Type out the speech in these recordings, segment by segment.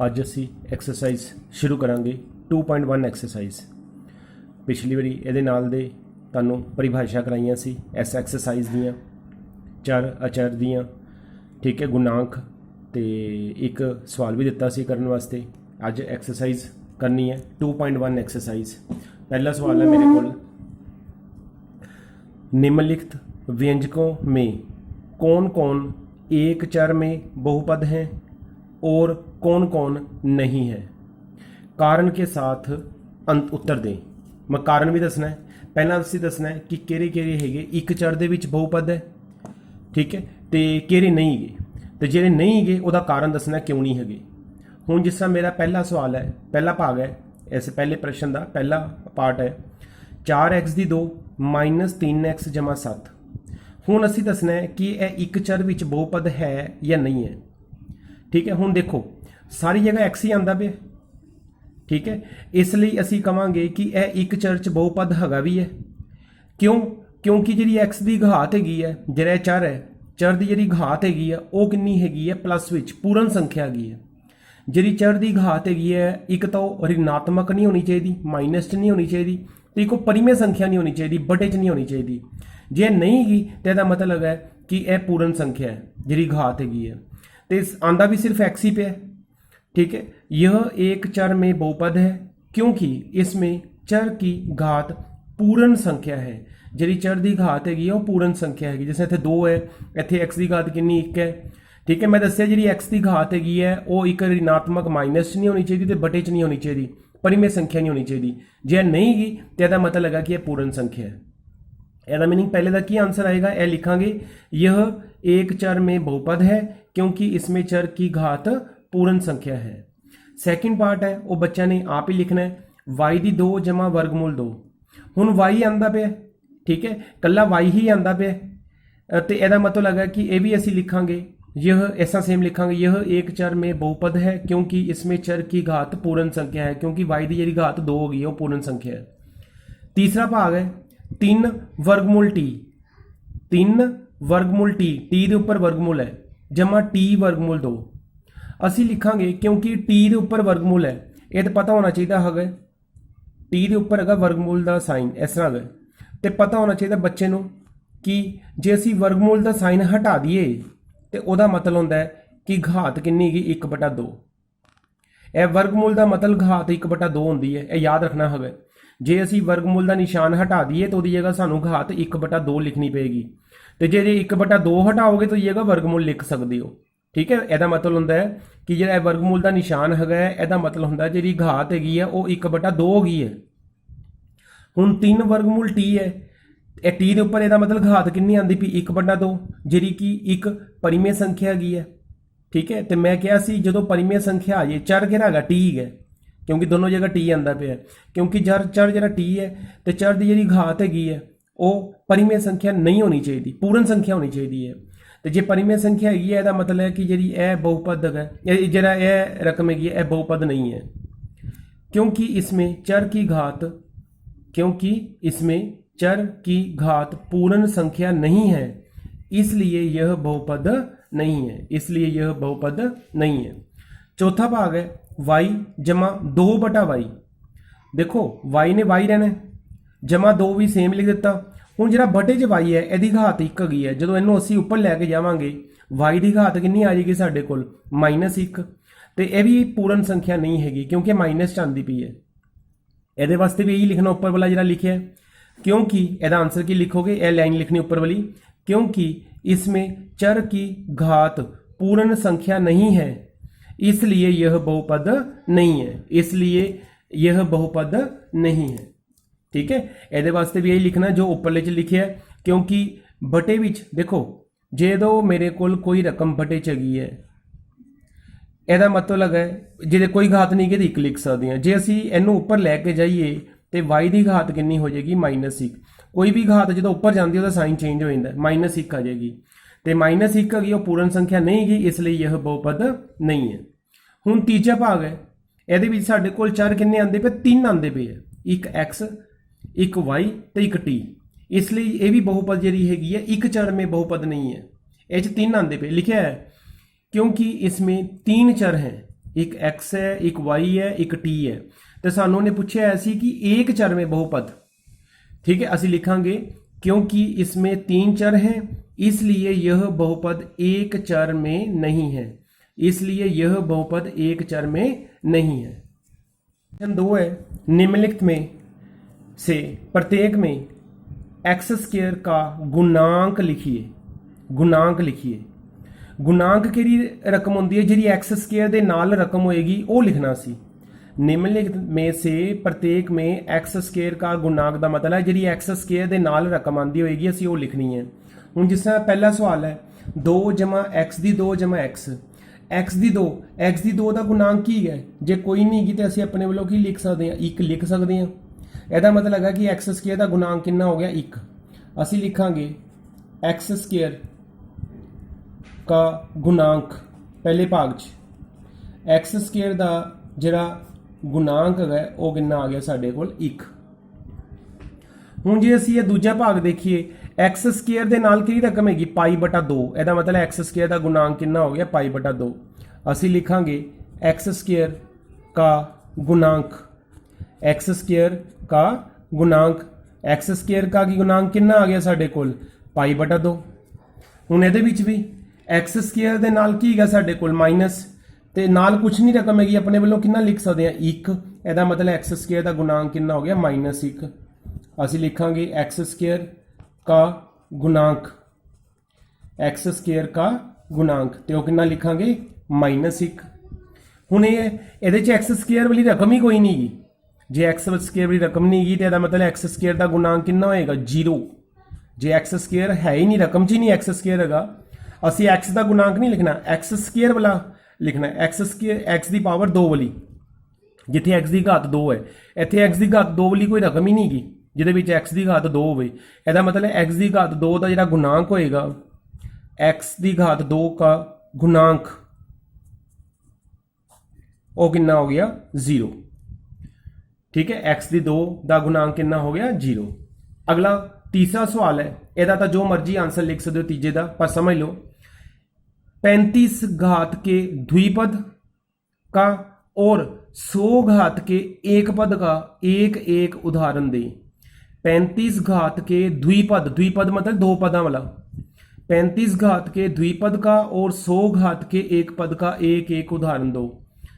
ਅੱਜ ਅਸੀਂ ਐਕਸਰਸਾइज शुरू करांगे 2.1 एक्सरसाइज। पिछली बारी ये नाल दे तुहानूं परिभाषा कराइयां सी इस एक्सरसाइज दियां चर अचर दियां, ठीक है, गुणांक ते एक सवाल भी दिता सी करने वास्ते। अज एक्सरसाइज करनी है 2.1 एक्सरसाइज। पहला सवाल है मेरे को, निम्नलिखित व्यंजकों में कौन कौन एक चर में बहुपद हैं और कौन कौन नहीं है, कारण के साथ अंत उत्तर दें। मैं कारण भी दसना है, पहला असीं दसना है कि किहड़े किहड़े हैगे एक चर दे विच बहुपद है, ठीक है, तो किहड़े नहीं गे, तो जिहड़े नहीं गे उहदा कारण दसना क्यों नहीं हैगे। हुण जिस तरह मेरा पहला सवाल है, पहला भाग है इस पहले प्रश्न का पहला पार्ट है 4x2 -3x = 7। हुण असीं दसना है कि यह एक चर विच बहुपद है या नहीं है, ठीक है। हुण देखो सारी जगह x ही आंदा पे, ठीक है, इसलिए असीं कहांगे कि यह एक चर च बहुपद हैगा भी है। क्यों? क्योंकि जी x की घात हैगी है, जिहड़ा चर है, चर की जी घात हैगी है वो कितनी हैगी है, प्लस विच पूर्ण संख्या हैगी है। जी चर की घात हैगी है, एक तो ऋणात्मक नहीं होनी चाहिए, माइनस च नहीं होनी चाहिए, तो एक परिमेय संख्या नहीं होनी चाहिए, बटे च नहीं होनी चाहिए। जे नहीं गी तो यह मतलब है कि यह पूर्ण संख्या है, जी घात हैगी है, तो आंदा भी सिर्फ x ही पे है, ठीक है। यह एक चर में बहुपद है क्योंकि इसमें चर की घात पूर्ण संख्या है। जी चर की घात हैगी वो पूर्ण संख्या हैगी, जैसे इतने 2 है, इतने x की घात कितनी 1 है, ठीक है। मैं दसिया जी x की घात हैगी है वो एक ऋणात्मक माइनस च नहीं होनी चाहिए, तो बटे च नहीं होनी चाहिए, परिमेय संख्या नहीं होनी चाहिए। जे नहीं गी तो यह मतलब है कि यह पूर्ण संख्या है। यदा मीनिंग पहले का की आंसर आएगा, यह लिखांगे यह एक चर में बहुपद है क्योंकि इसमें चर की घात पूर्ण संख्या है। सैकेंड पार्ट है वो बच्चा ने आप ही लिखना है, y दी 2 = वर्गमूल 2। हुण y आंदा पे, ठीक है, कला y ही आंदा पे, तो यदा मतलब है कि यह भी असीं लिखांगे, यह ऐसा सेम लिखांगे, यह एक चर में बहुपद है क्योंकि इसमें चर की घात पूर्ण संख्या है, क्योंकि y की जी घात 2 होगी वो पूर्ण संख्या है। तीसरा भाग है 3 वर्गमूल t, 3 वर्गमूल t, t के उपर वर्गमूल है, जमा t वर्गमूल 2। असी लिखांगे क्योंकि t के उपर वर्गमूल है, ये तो पता होना चाहिए है, t के उपर है वर्गमूल का साइन इस तरह है, तो पता होना चाहिए बच्चे को कि जे असी वर्गमूल का साइन हटा दिए तो वह मतलब होता है कि घात कितनी गई 1/2। यह वर्गमूल का मतलब घात 1/2 होती है, यह याद रखना है। जे असी वर्गमूल का निशान हटा दिए तो जगह सानू घात 1/2 लिखनी पेगी, तो जे 1/2 हटाओगे तो जगह वर्गमूल लिख सकते हो, ठीक है। यदा मतलब होता है कि जो वर्गमूल का निशान है, यदा मतलब होता है जी घात हैगी है वो 1/2 हो गई है। हुण 3 वर्गमूल t है, टी के उपर यदा मतलब घात कितनी आती पी 1/2, जी कि एक परिमेय संख्या हैगी है, ठीक है। तो मैं क्या सी जो परिमेय संख्या आ जाए, चर किहड़ा है t है, क्योंकि दोनों जगह टी आंदा पे है, क्योंकि चर जो टी है तो चर की जी घात हैगी है वो परिमेय संख्या नहीं होनी चाहिए, पूर्ण संख्या होनी चाहिए है। तो जे परिमेय संख्या हैगी है, मतलब है कि जी यह बहुपद है, जरा यह रकम हैगी है बहुपद नहीं है, क्योंकि इसमें चर की घात, क्योंकि इसमें चर की घात पूर्ण संख्या नहीं है, इसलिए यह बहुपद नहीं है, इसलिए यह बहुपद नहीं है। चौथा भाग है y = 2/y। देखो y ने y रहना है, जमा 2 भी सेम लिख दिता। हुण जिहड़ा बटे च y है यदी घात 1 हैगी है, जो इनू असीं उपर लैके जावांगे y की घात कितनी आ जाएगी साडे कोल -1, तो यह भी पूर्ण संख्या नहीं हैगी क्योंकि माइनस च आंदी पई है। ये वास्ते भी यही लिखना उपर वाला जिहड़ा लिखिया है, क्योंकि यदा आंसर की लिखोगे, यह लाइन लिखनी उपर वाली, क्योंकि इसमें चर की घात पूर्ण संख्या नहीं है इसलिए यह बहुपद नहीं है, इसलिए यह बहुपद नहीं है, ठीक है। ये वास्ते भी यही लिखना जो उपरले च लिखे है, क्योंकि बटे विच देखो जो मेरे को कोई रकम बटे च हैगी है, यदा मतलब है जे कोई घात नहीं कि 1 लिख सकते हैं। जे असी इनू उपर लैके जाइए तो y की घात कितनी हो जाएगी -1। कोई भी घात जो उपर जाती है उसका साइन चेंज हो जाता है, -1 आ जाएगी, तो -1 हैगी वो पूर्ण संख्या नहीं गई, इसलिए यह बहुपद नहीं है। हुण तीजा भाग है, ये साडे कोल चर कितने आते पे, 3 आते पे है, एक x, एक y तो एक t, इसलिए यह भी बहुपद जी हैगी है एक चर में बहुपद नहीं है। ये 3 आते पे लिखा है क्योंकि इसमें 3 चर हैं, एक x है, एक y है, एक t है। तो सानू ने पूछा ऐसी कि एक चर में बहुपद, ठीक है, असि लिखांगे क्योंकि इसमें 3 चर हैं इसलिए यह बहुपद एक चर में नहीं है, इसलिए यह बहुपद एक चर में नहीं है। क्वेश्चन 2 है, निम्नलिखित में से प्रत्येक में एक्स स्क्वायर का गुणांक लिखिए। गुणांक लिखिए। गुणांक किहड़ी रकम होंदी है जिहड़ी एक्स स्क्वायर दे नाल रकम होएगी वो लिखना सी। निम्नलिखित में से प्रत्येक में एक्स स्क्वायर का गुणांक का मतलब है जिहड़ी एक्स स्क्वायर दे नाल रकम आंदी होएगी असीं वो लिखनी है। हुण जिस तरह पहला सवाल है 2 जमा एक्स दी 2 जमा एक्स दी 2 का गुणांक की है, जे कोई नहीं तो असीं अपने वालों की लिख सकते हैं, 1 लिख सकते हैं। ਇਹਦਾ मतलब है कि एक्स स्क्वायर का गुणांक कितना हो गया 1। असी लिखांगे एक्स स्क्वायर का गुणांक पहले भाग च एक्स स्क्वायर का जिहड़ा गुणांक है वो कितना आ गया साडे कोल 1। हुण जे असी दूजा भाग देखिए एक्स स्क्वायर के नाल किहड़ी रकम हैगी π/2, ਇਹਦਾ मतलब एक्स स्क्वायर का गुणांक कितना हो गया π/2। असी लिखांगे एक्स स्क्वायर का गुणांक, एक्स स्क्वायर का गुणांक, एक्स स्क्वायर का की गुणांक कितना आ गया साडे कोल π/2। हुण इहदे विच भी एक्स स्क्वायर दे नाल की है साडे कोल माइनस ते नाल कुछ नहीं रकम हैगी अपने वालों कितना लिख सकते हैं 1। ਇਹਦਾ मतलब एक्स स्क्वायर का गुणांक कितना हो गया -1। असी लिखांगे एक्स स्क्वायर का गुणांक, एक्स स्क्वायर का गुणांक तो कितना लिखांगे -1। हुण ये एक्स स्क्वायर वाली रकम ही कोई नहीं गी, जे एक्स स्क्वायर वाली रकम नहीं गी तो यदा मतलब एक्स स्क्वायर का गुणांक कितना होएगा 0। जे एक्स स्क्वायर है ही नहीं, रकम च ही नहीं एक्स स्क्वायर हैगा, असी एक्स का गुणांक नहीं लिखना, एक्स स्क्वायर वाला लिखना, एक्स स्क्वायर एक्स की पावर 2 वाली, जिथे एक्स की घात 2 है इत्थे एक्स की घात 2 वाली कोई रकम ही नहीं गी जिहदे विच एक्स की घात 2 होवे। ਇਹਦਾ मतलब एक्स की घात 2 का जिहड़ा गुणांक होएगा एक्स की घात 2 का गुणांक वो कितना हो गया 0। ठीक है, एक्स की 2 का गुणांक कितना हो गया 0। अगला तीसरा सवाल है, ਇਹਦਾ तो जो मर्जी आंसर लिख सकते हो तीजे का, पर समझ लो 35 घात के द्विपद का और 100 घात के एक पद का एक एक उदाहरण दे। 35 घात के द्विपद, द्विपद मतलब 2 पदा वाला, 35 घात के द्विपद का और 100 घात के एक पद का एक एक उदाहरण दो।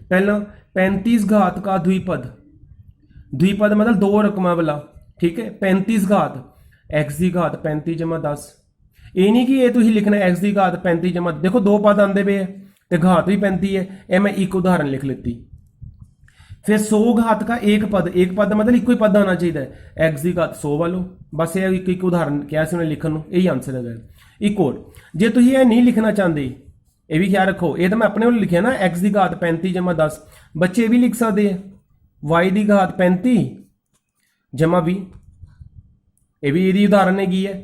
पहला 35 घात का द्विपद, द्विपद मतलब 2 रकमां वाला, ठीक है। 35 घात एक्स की घात 35 जमा 10, ये नहीं कि ये तुम लिखना एक्स की घात 35 जमा, देखो 2 पद आते पे है तो घात भी 35 है, ये मैं एक उदाहरण लिख लेती। फिर 100 घात का एक पद, एक पद मतलब एक ही पद आना चाहिए, एक्स की घात 100 वालो, बस ये एक उदाहरण क्या से उन्हें लिखन, यही आंसर है। एक और जे तुम ये नहीं लिखना चाहते, ये भी ख्याल रखो, ये तो मैं अपने वालों लिखा ना एक्स की घात 35 जमा 10, बच्चे ये भी लिख सकते हैं वाई की घात 35 जमा 20, ये भी यदि उदाहरण है,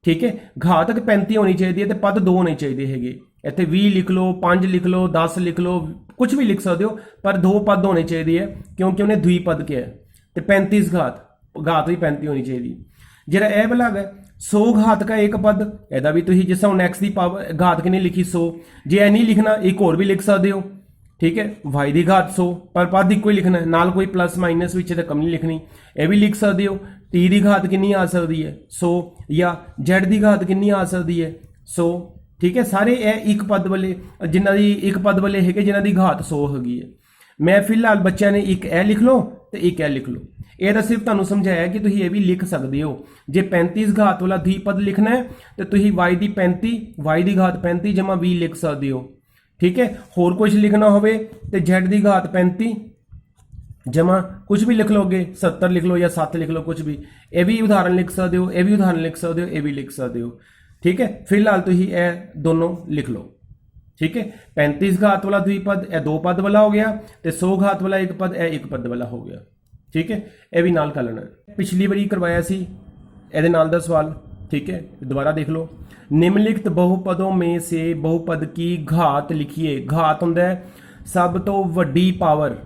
ठीक है। घात 35 होनी चाहिए तो पद 2 होने चाहिए है, इतने 20 लिख लो, 5 लिख लो, 10 लिख लो, कुछ भी लिख सकते हो, पर 2 पद होने चाहिए क्योंकि उन्हें द्विपद किया है। तो 35 घात भी 35 होनी चाहिए। जरा यह वाला है 100 घात का एक पद, यदा भी तुम जिस हम एक्स की पावर घात कि नहीं लिखी 100, जे यह नहीं लिखना एक और भी लिख सकते हो, ठीक है। वाई की घात 100 पर पद एक ही लिखना है, नाल कोई प्लस माइनस विच रकम नहीं लिखनी, यह भी लिख सकते हो। टी की घात कितनी आ सकती है 100, या जेड की घात कितनी आ सकती है 100, ठीक है। सारे एक पद वाले जिन्हों की एक पद वाले है जिन्हों की घात 100 हैगी है। मैं फिलहाल बच्चों ने एक ए लिख लो तो एक ए लिख लो, ये तो सिर्फ तुहानू समझाया कि तुम ये भी लिख सकते हो। जे 35 घात वाला द्विपद लिखना है तो तुम वाई की 35, वाई की घात 35 जमा 20 लिख सकते हो, ठीक है। होर कुछ लिखना हो तो जेड की घात 35 जमा कुछ भी लिख लोगे 70 लिख लो या 7 लिख लो, कुछ भी, ये भी उदाहरण लिख सकते हो, ये भी उदाहरण लिख सकते हो, ये भी लिख सकते हो, ठीक है। फिलहाल तुम ये दोनों लिख लो, ठीक है। 35 घात वाला द्विपद यह 2 पद वाला हो गया, तो 100 घात वाला एक पद यह 1 पद वाला हो गया, ठीक है। यह भी नाल कर लेना, पिछली बारी करवाया सी ये नाल दा सवाल, ठीक है, दोबारा देख लो। निम्नलिखित बहुपदों में से बहुपद की घात लिखिए। घात होंदा है सब तो वड्डी पावर,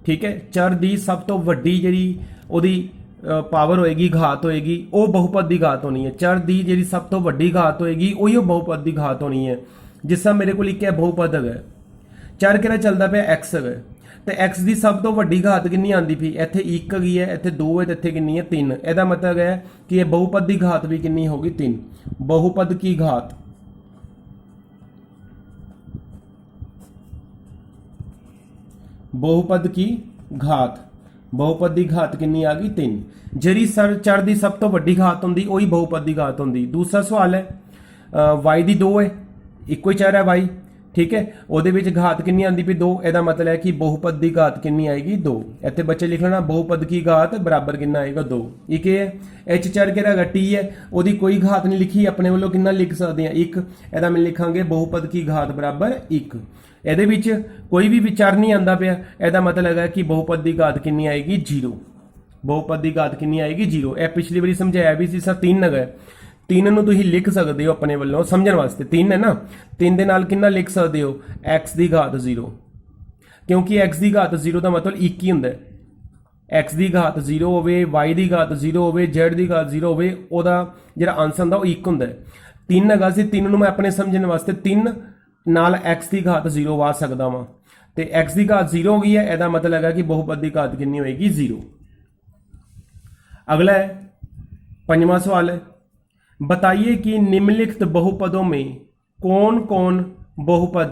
ठीक है, चर दी सब तो वड्डी जी ओदी पावर होएगी, घात होएगी, वो बहुपद की घात होनी है। चर दी जी सब तो वड्डी घात होएगी वही बहुपद की घात होनी है। जिस तरह मेरे को एक बहुपद है चर किहड़ा चलदा पिया x है तो x की सब तो वड्डी घात कितनी आती पई इत्थे 1 हैगी है इत्थे 2 है तो इत्थे कितनी है 3। ਇਹਦਾ मतलब है कि ये बहुपद की घात भी कितनी होगी 3। बहुपद की घात बहुपद की घात कितनी आ गई 3। ਜਿਹੜੀ चर की सब तो वड्डी घात होंदी वही बहुपद की घात होंदी। दूसरा सवाल है y की 2 है इको ही चर है y ठीक है ਉਹਦੇ ਵਿੱਚ घात कितनी आती पई 2। ਇਹਦਾ मतलब है कि बहुपद की घात कितनी आएगी 2। ਇੱਥੇ बच्चे लिख लेना बहुपद की घात बराबर कितना आएगा 2। एक है एच चर किहड़ा है t है ਉਹਦੀ कोई घात नहीं लिखी अपने वालों कितना लिख सकते हैं 1। ਇਹਦਾ मैं लिखांगे बहुपद की घात बराबर 1। ਇਹਦੇ ਵਿੱਚ कोई भी विचार नहीं आता पिया ਇਹਦਾ मतलब है कि बहुपद की घात कितनी आएगी 0। बहुपद की घात कितनी आएगी 0। ਇਹ पिछली बारी समझाया भी सी सर 3 है 3 ਨੂੰ ਤੁਸੀਂ ਲਿਖ ਸਕਦੇ ਹੋ अपने ਵੱਲੋਂ समझने वास्ते 3 है ना 3 ਦੇ ਨਾਲ ਕਿੰਨਾ ਲਿਖ ਸਕਦੇ ਹੋ x ਦੀ ਘਾਤ 0 क्योंकि x ਦੀ ਘਾਤ 0 ਦਾ ਮਤਲਬ 1 ਹੀ ਹੁੰਦਾ ਹੈ। x ਦੀ ਘਾਤ 0 ਹੋਵੇ y ਦੀ ਘਾਤ 0 ਹੋਵੇ z ਦੀ ਘਾਤ 0 ਹੋਵੇ ਉਹਦਾ ਜਿਹੜਾ ਆਨਸਰ ਹੁੰਦਾ ਉਹ 1 ਹੁੰਦਾ ਹੈ। 3 ਹੈਗਾ ਸੀ 3 ਨੂੰ ਮੈਂ ਆਪਣੇ ਸਮਝਣ ਵਾਸਤੇ 3 ਨਾਲ x ਦੀ ਘਾਤ 0 ਵਾ ਸਕਦਾ ਵਾਂ ਤੇ x ਦੀ ਘਾਤ 0 ਹੋ ਗਈ ਹੈ। ਇਹਦਾ ਮਤਲਬ ਹੈਗਾ ਕਿ ਬਹੁਪਦ ਦੀ ਘਾਤ ਕਿੰਨੀ ਹੋਏਗੀ 0। अगला है 5वां सवाल है बताइए कि निम्नलिखित बहुपदों में कौन कौन बहुपद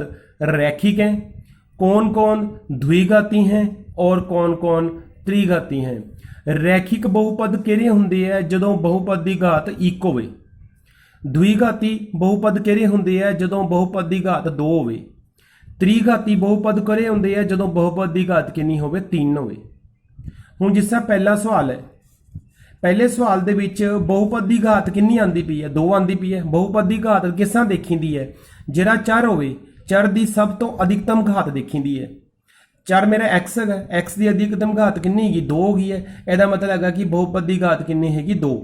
रैखिक हैं, कौन कौन द्विघाती हैं और कौन कौन त्रिघाती हैं। रैखिक बहुपद किहड़े हुंदे है जदों बहुपद की घात 1 होवे। द्विघाती बहुपद किहड़े हुंदे है जदों बहुपद की घात 2 होवे। त्रिघाती बहुपद किहड़े हुंदे है जदों बहुपद की घात कितनी होवे 3 होवे। हुण जिस तरह पहला सवाल है पहले सवाल दे विच बहुपद की घात कितनी आती पई है 2 आती पई है। बहुपद की घात किस तरह देखींदी है जिहड़ा चर होवे चर की सब तो अधिकतम घात देखींदी है। चर मेरा x है x की अधिकतम घात कितनी हैगी 2 हो गई है। ਇਹਦਾ मतलब हैगा कि बहुपद की घात कितनी हैगी 2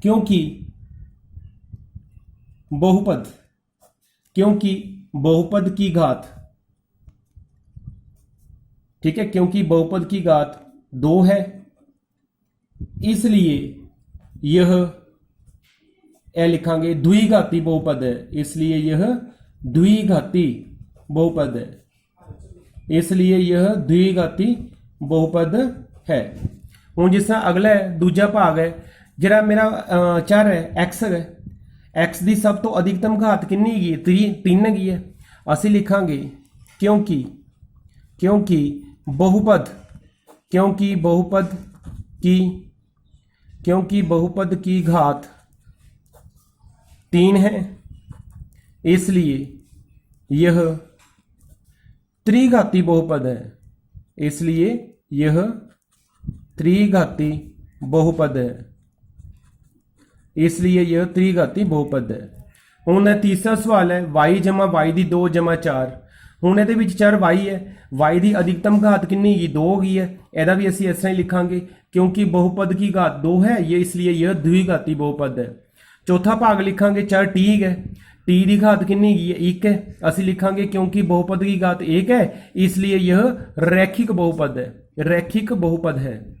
क्योंकि बहुपद की घात ठीक है क्योंकि बहुपद की घात 2 है इसलिए यह लिखांगे द्विघाती बहुपद है। इसलिए यह द्विघाती बहुपद है। इसलिए यह द्विघाती बहुपद है। हुण जिस तरह अगला है दूजा भाग है जिहड़ा मेरा चर है x है x की सब तो अधिकतम घात कितनी हैगी 3 हैगी है। असीं लिखांगे क्योंकि बहुपद की घात 3 है इसलिए यह त्रिघाती बहुपद है। इसलिए यह त्रिघाती बहुपद है। इसलिए यह त्रिघाती बहुपद है। हुण तीसरा सवाल है y जमा y की 2 जमा 4। हुण इहदे विच चर y है y की अधिकतम घात कितनी हैगी 2 हो गई है। ਇਹਦਾ भी असीं इस तरह ही लिखांगे क्योंकि बहुपद की घात 2 है ये इसलिए यह द्विघाती बहुपद है। चौथा भाग लिखांगे चर t है t की घात कितनी हैगी है 1 है। असीं लिखांगे क्योंकि बहुपद की घात 1 है इसलिए यह रैखिक बहुपद है। रैखिक बहुपद है।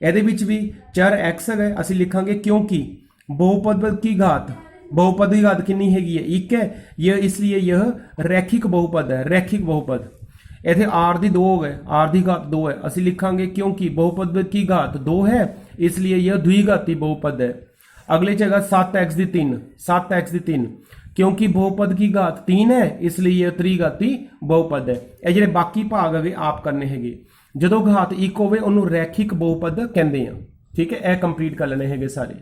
ਇਹਦੇ ਵਿੱਚ भी चर x है असीं लिखांगे क्योंकि बहुपद की घात कितनी हैगी है 1 है यह इसलिए यह रैखिक बहुपद है। रैखिक बहुपद इत्थे r की 2 हो गए r की घात 2 है असीं लिखांगे क्योंकि बहुपद की घात 2 है इसलिए यह द्विघाती बहुपद है। अगले च हैगा 7x की 3 क्योंकि बहुपद की घात 3 है इसलिए यह त्रिघाती बहुपद है। ये जिहड़े बाकी भाग है आप करने हैगे जदों घात 1 होवे उहनूं रैखिक बहुपद कहंदे आ। ठीक है यह कंप्लीट कर लेने हैगे सारे।